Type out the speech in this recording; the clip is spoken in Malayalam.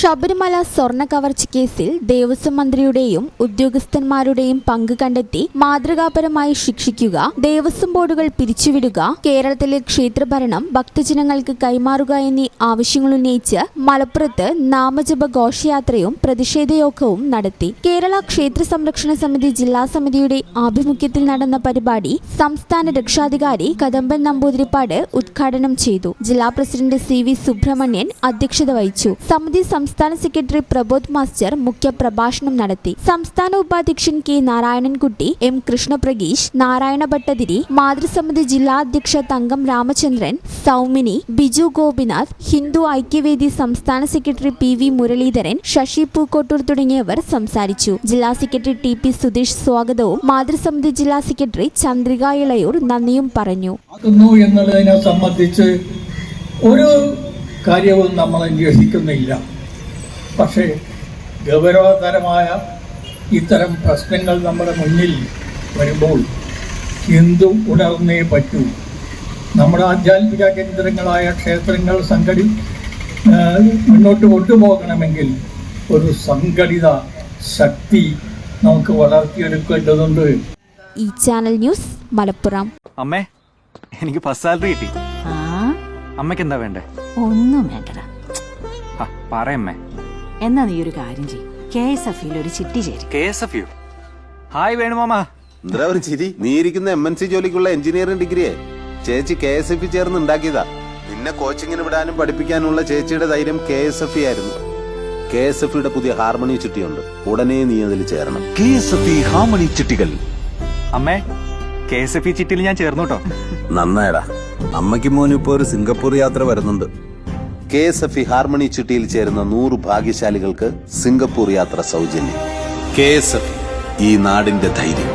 ശബരിമല സ്വർണ്ണ കവർച്ച കേസിൽ ദേവസ്വം മന്ത്രിയുടെയും ഉദ്യോഗസ്ഥന്മാരുടെയും പങ്ക് കണ്ടെത്തി മാതൃകാപരമായി ശിക്ഷിക്കുക, ദേവസ്വം ബോർഡുകൾ പിരിച്ചുവിടുക, കേരളത്തിലെ ക്ഷേത്രഭരണം ഭക്തജനങ്ങൾക്ക് കൈമാറുക എന്നീ ആവശ്യങ്ങൾ ഉന്നയിച്ച് മലപ്പുറത്ത് നാമജപ ഘോഷയാത്രയും പ്രതിഷേധയോഗവും നടത്തി. കേരള ക്ഷേത്ര സംരക്ഷണ സമിതി ജില്ലാ സമിതിയുടെ ആഭിമുഖ്യത്തിൽ നടന്ന പരിപാടി സംസ്ഥാന രക്ഷാധികാരി കദംബൻ നമ്പൂതിരിപ്പാട് ഉദ്ഘാടനം ചെയ്തു. ജില്ലാ പ്രസിഡന്റ് CV സുബ്രഹ്മണ്യൻ അധ്യക്ഷത വഹിച്ചു. സമിതി സംസ്ഥാന സെക്രട്ടറി പ്രബോധ് മാസ്റ്റർ മുഖ്യ പ്രഭാഷണം നടത്തി. സംസ്ഥാന ഉപാധ്യക്ഷൻ K നാരായണൻകുട്ടി, M കൃഷ്ണപ്രഗീഷ്, നാരായണ ഭട്ടതിരി, മാതൃസമിതി ജില്ലാ അധ്യക്ഷ തങ്കം രാമചന്ദ്രൻ, സൗമിനി, ബിജു ഗോപിനാഥ്, ഹിന്ദു ഐക്യവേദി സംസ്ഥാന സെക്രട്ടറി PV മുരളീധരൻ, ശശി പൂക്കോട്ടൂർ തുടങ്ങിയവർ സംസാരിച്ചു. ജില്ലാ സെക്രട്ടറി TP സുധീഷ് സ്വാഗതവും മാതൃസമിതി ജില്ലാ സെക്രട്ടറി ചന്ദ്രിക ഇളയൂർ നന്ദിയും പറഞ്ഞു. എന്നതിനെ സംബന്ധിച്ച് ഒരു കാര്യവും നമ്മൾ അന്വേഷിക്കുന്നില്ല. പക്ഷേ ഗൗരവതരമായ ഇത്തരം പ്രശ്നങ്ങൾ നമ്മുടെ മുന്നിൽ വരുമ്പോൾ ഹിന്ദു ഉണർന്നേ പറ്റൂ. നമ്മുടെ ആധ്യാത്മിക കേന്ദ്രങ്ങളായ ക്ഷേത്രങ്ങൾ മുന്നോട്ട് കൊണ്ടുപോകണമെങ്കിൽ ഒരു സംഘടിത ശക്തി നമുക്ക് വളർത്തിയെടുക്കേണ്ടതുണ്ട്. ഈ ചാനൽ ന്യൂസ് മലപ്പുറം. അമ്മേ, എനിക്ക് ഫസ്റ്റ് സാലറി കിട്ടി. അമ്മയ്ക്ക് എന്താ വേണ്ടേ? ഒന്നും വേണ്ടടാ. പറയമ്മേ. എന്നാ നീ ഒരു കാര്യം ചെയ്യും, KSF-ൽ ഒരു ചിട്ടി ചേരും. KSF? ഹായ് വേണുമാമ. എന്താ ഒരു ചിരി? നീ ഇരിക്കുന്ന MNC ജോലിക്കുള്ള എഞ്ചിനീയറിംഗ് ഡിഗ്രിയെ ചേച്ചി KSF ചേർന്ന് ഉണ്ടാക്കിയതാ. നിന്നെ കോച്ചിങ്ങിന് വിടാനും പഠിപ്പിക്കാനുള്ള ചേച്ചിയുടെ ധൈര്യം KSF ആയിരുന്നു. KSF-യുടെ പുതിയ ഹാർമണി ചിട്ടിയുണ്ട്, ഉടനെ നീ അതിൽ ചേരണം. KSF ഹാർമണി ചിട്ടികൾ. അമ്മേ, KSF ചിട്ടിയിൽ ഞാൻ ചേർന്നു കേട്ടോ. നന്നായടാ. അമ്മയ്ക്ക് മോനും ഇപ്പോ ഒരു സിംഗപ്പൂർ യാത്ര വരുന്നുണ്ട്. KSF ഹാർമണി ചിട്ടിയിൽ ചേരുന്ന 100 ഭാഗ്യശാലികൾക്ക് സിംഗപ്പൂർ യാത്ര സൗജന്യം. KSF, ഈ നാടിന്റെ ധൈര്യം.